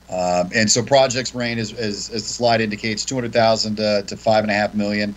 And so projects range, as the slide indicates, 200,000 to 5.5 million.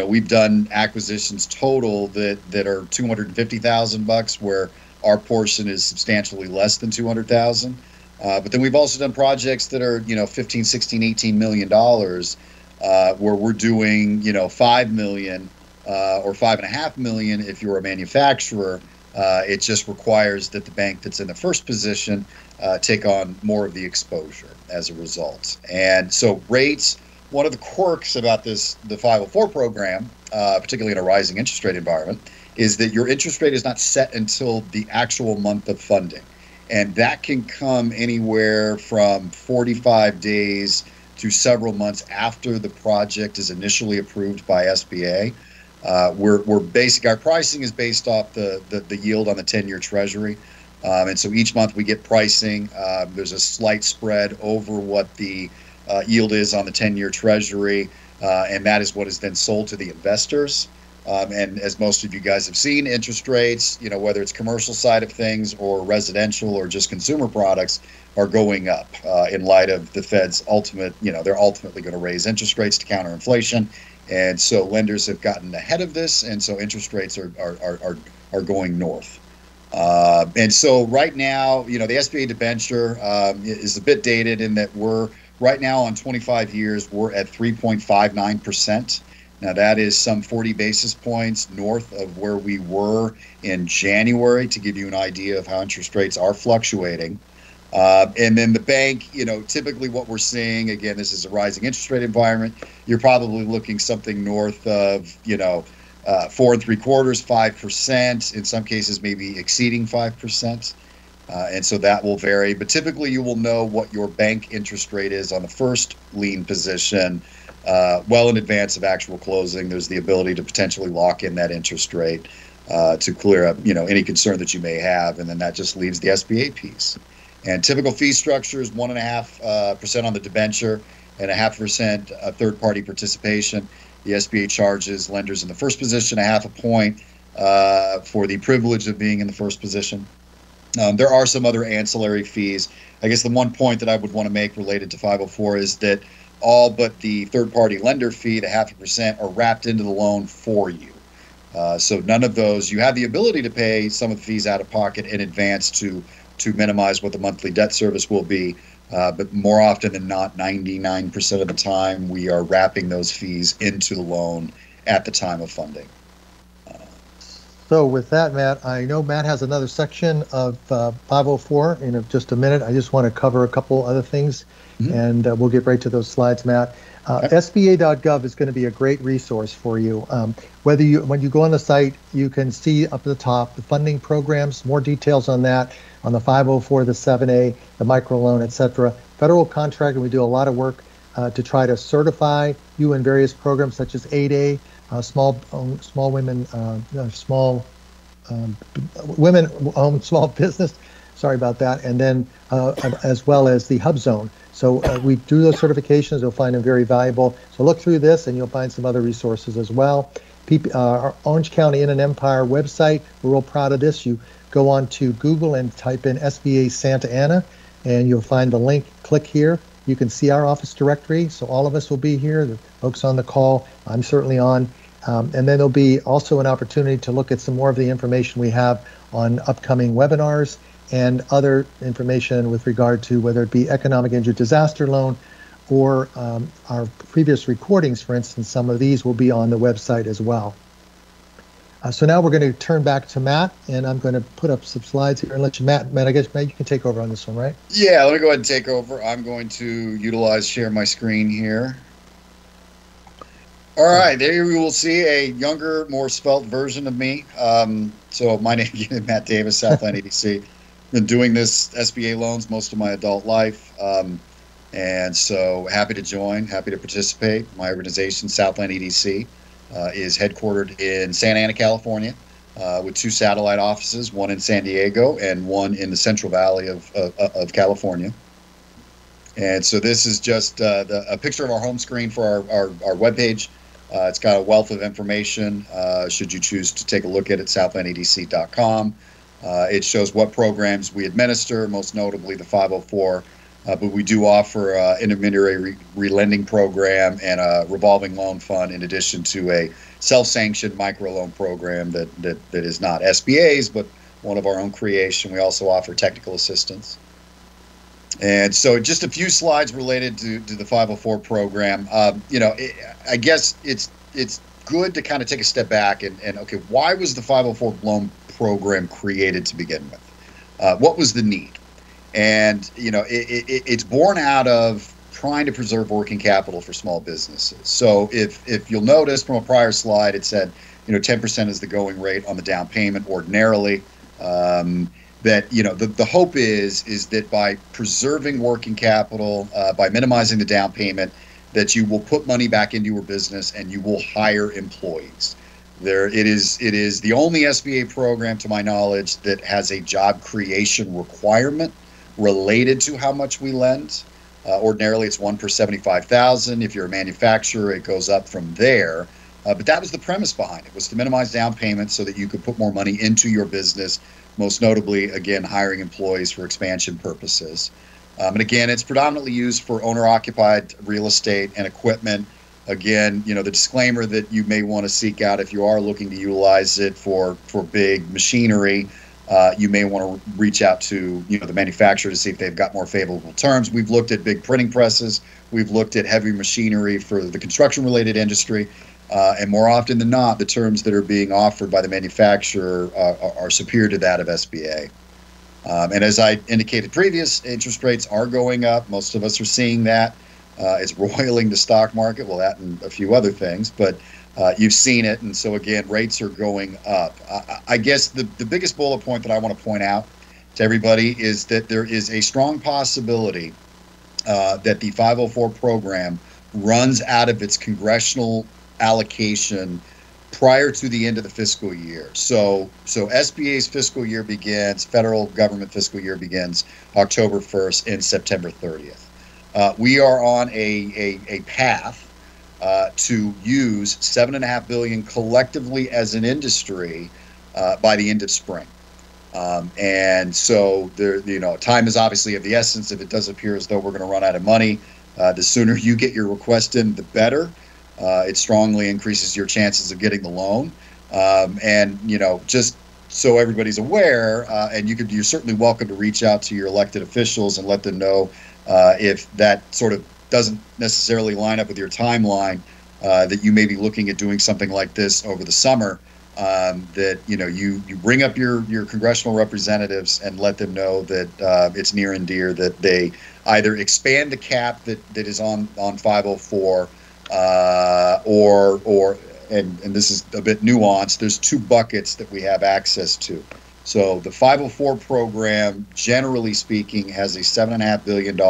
We've done acquisitions total that are 250,000 bucks, where our portion is substantially less than 200,000. But then we've also done projects that are 15, 16, 18 million dollars, where we're doing 5 million or 5.5 million if you're a manufacturer. It just requires that the bank that's in the first position take on more of the exposure as a result. And so rates, one of the quirks about the 504 program, particularly in a rising interest rate environment, is that your interest rate is not set until the actual month of funding. And that can come anywhere from 45 days to several months after the project is initially approved by SBA. Our pricing is based off the yield on the 10-year Treasury. And so each month we get pricing. There's a slight spread over what the yield is on the 10-year Treasury, and that is what is then sold to the investors. And as most of you guys have seen, interest rates, whether it's commercial side of things or residential or just consumer products, are going up in light of the Fed's they're ultimately going to raise interest rates to counter inflation. And so lenders have gotten ahead of this, and so interest rates are going north. And so right now, the SBA debenture is a bit dated in that we're right now on 25 years, we're at 3.59%. Now that is some 40 basis points north of where we were in January, to give you an idea of how interest rates are fluctuating. And then the bank, typically what we're seeing, again, this is a rising interest rate environment. You're probably looking something north of, 4.75%, 5%, in some cases maybe exceeding 5%. And so that will vary. But typically you will know what your bank interest rate is on the first lien position well in advance of actual closing. There's the ability to potentially lock in that interest rate to clear up, any concern that you may have. And then that just leaves the SBA piece. And typical fee structure is 1.5% on the debenture and 0.5% third-party participation. The SBA charges lenders in the first position 0.5 point for the privilege of being in the first position. There are some other ancillary fees. I guess the one point that I would want to make related to 504 is that all but the third-party lender fee, the 0.5%, are wrapped into the loan for you. So none of those, you have the ability to pay some of the fees out of pocket in advance to minimize what the monthly debt service will be. But more often than not, 99% of the time, we are wrapping those fees into the loan at the time of funding. So with that, Matt, I know Matt has another section of 504 in just a minute. I just want to cover a couple other things, and we'll get right to those slides, Matt. SBA.gov is going to be a great resource for you. When you go on the site, you can see up at the top the funding programs, more details on that, on the 504, the 7A, the microloan, etc. Federal contract, and we do a lot of work to try to certify you in various programs such as 8A, small women-owned small business. Sorry about that. And then as well as the Hub Zone. So we do those certifications. You'll find them very valuable. So look through this, and you'll find some other resources as well. Our Orange County Inland Empire website, we're real proud of this. You go on to Google and type in SBA Santa Ana, and you'll find the link. Click here. You can see our office directory. So all of us will be here. The folks on the call, I'm certainly on. And then there'll be also an opportunity to look at some more of the information we have on upcoming webinars and other information with regard to whether it be economic injury disaster loan or our previous recordings. For instance, some of these will be on the website as well. So now we're going to turn back to Matt, and I'm going to put up some slides here and let you, Matt, I guess, Matt, you can take over on this one, right? Yeah, let me go ahead and take over. I'm going to share my screen here. All right, there you will see a younger, more svelte version of me. So my name is Matt Davis, Southland EDC. Been doing this SBA loans most of my adult life. And so happy to join, happy to participate. My organization, Southland EDC, is headquartered in Santa Ana, California, with 2 satellite offices, one in San Diego and one in the Central Valley of California. And so this is just a picture of our home screen for our webpage. It's got a wealth of information, should you choose to take a look at it, southlandedc.com. It shows what programs we administer, most notably the 504 but we do offer intermediary relending program and a revolving loan fund, in addition to a self-sanctioned microloan program that is not SBA's, but one of our own creation. We also offer technical assistance. And so just a few slides related to the 504 program. I guess it's good to kind of take a step back and okay, why was the 504 loan program created to begin with? What was the need? And, it's born out of trying to preserve working capital for small businesses. So if you'll notice from a prior slide, it said, 10% is the going rate on the down payment ordinarily. That the hope is that by preserving working capital, by minimizing the down payment, that you will put money back into your business and you will hire employees. It is the only SBA program, to my knowledge, that has a job creation requirement related to how much we lend. Ordinarily, it's 1 per 75,000. If you're a manufacturer, it goes up from there. But that was the premise behind it, was to minimize down payments so that you could put more money into your business, most notably, again, hiring employees for expansion purposes. And again, it's predominantly used for owner-occupied real estate and equipment. Again, the disclaimer that you may want to seek out if you are looking to utilize it for big machinery, you may want to reach out to the manufacturer to see if they've got more favorable terms. We've looked at big printing presses. We've looked at heavy machinery for the construction-related industry. And more often than not, the terms that are being offered by the manufacturer are superior to that of SBA. And as I indicated previous, interest rates are going up. Most of us are seeing that. It's roiling the stock market, well, that and a few other things, but you've seen it. And so, again, rates are going up. I guess the biggest bullet point that I want to point out to everybody is that there is a strong possibility that the 504 program runs out of its congressional allocation prior to the end of the fiscal year. So SBA's fiscal year begins, federal government fiscal year begins October 1st and September 30th. We are on a path to use $7.5 billion collectively as an industry by the end of spring. And so time is obviously of the essence. If it does appear as though we're going to run out of money, the sooner you get your request in, the better. It strongly increases your chances of getting the loan. And just so everybody's aware, and you're certainly welcome to reach out to your elected officials and let them know if that sort of doesn't necessarily line up with your timeline, that you may be looking at doing something like this over the summer. That you bring up your congressional representatives and let them know that it's near and dear that they either expand the cap that is on 504. And this is a bit nuanced, there's two buckets that we have access to. So the 504 program, generally speaking, has a $7.5 billion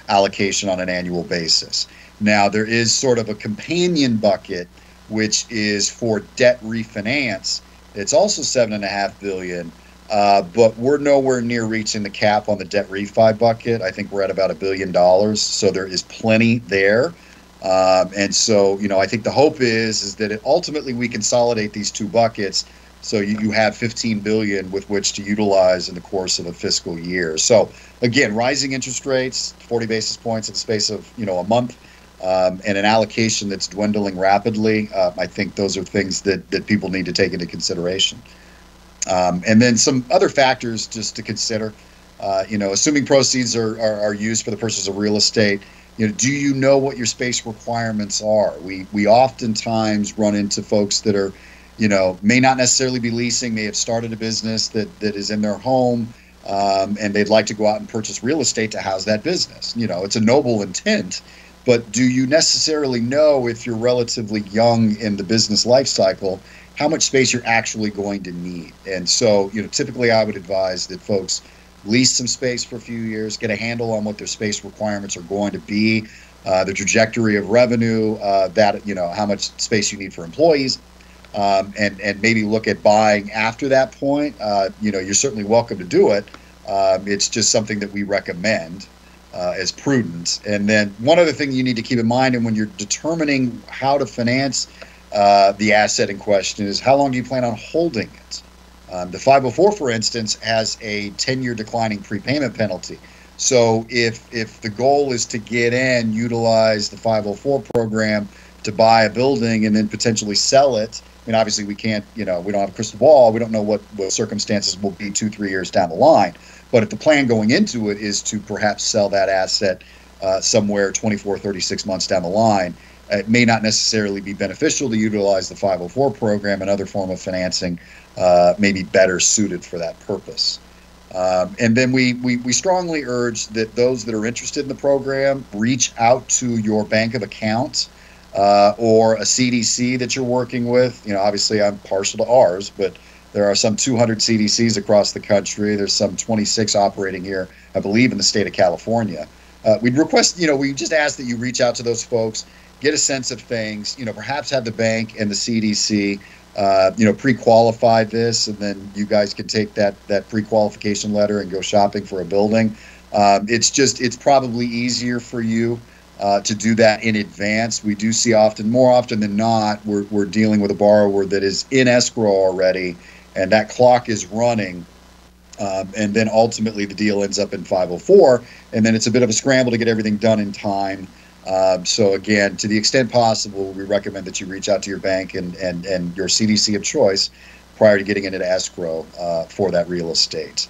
allocation on an annual basis. Now, there is sort of a companion bucket, which is for debt refinance. It's also $7.5 billion, but we're nowhere near reaching the cap on the debt refi bucket. I think we're at about $1 billion, so there is plenty there. And so, I think the hope is that ultimately we consolidate these two buckets so you have $15 billion with which to utilize in the course of a fiscal year. So, again, rising interest rates, 40 basis points in the space of, a month, and an allocation that's dwindling rapidly. I think those are things that people need to take into consideration. And then some other factors just to consider, assuming proceeds are used for the purchase of real estate. Do you know what your space requirements are? We oftentimes run into folks that are, may not necessarily be leasing, may have started a business that is in their home, and they'd like to go out and purchase real estate to house that business. It's a noble intent, but do you necessarily know, if you're relatively young in the business life cycle, how much space you're actually going to need? And so, typically I would advise that folks lease some space for a few years, get a handle on what their space requirements are going to be, the trajectory of revenue, how much space you need for employees, and maybe look at buying after that point. You're certainly welcome to do it. It's just something that we recommend as prudent. And then one other thing you need to keep in mind, and when you're determining how to finance the asset in question, is how long do you plan on holding it? The 504, for instance, has a 10-year declining prepayment penalty. So if the goal is to get in, utilize the 504 program to buy a building and then potentially sell it. I mean, obviously we can't, we don't have a crystal ball. We don't know what circumstances will be 2-3 years down the line. But if the plan going into it is to perhaps sell that asset somewhere 24, 36 months down the line, it may not necessarily be beneficial to utilize the 504 program. Another form of financing may be better suited for that purpose. And then we strongly urge that those that are interested in the program reach out to your bank of accounts or a CDC that you're working with. Obviously I'm partial to ours, but there are some 200 CDCs across the country. There's some 26 operating here, I believe, in the state of California. We'd request, we just ask that you reach out to those folks, get a sense of things, perhaps have the bank and the CDC, pre-qualify this, and then you guys can take that pre-qualification letter and go shopping for a building. It's probably easier for you to do that in advance. We do see more often than not, we're dealing with a borrower that is in escrow already, and that clock is running. And then ultimately the deal ends up in 504, and then it's a bit of a scramble to get everything done in time. So again, to the extent possible, we recommend that you reach out to your bank and your CDC of choice prior to getting into escrow for that real estate.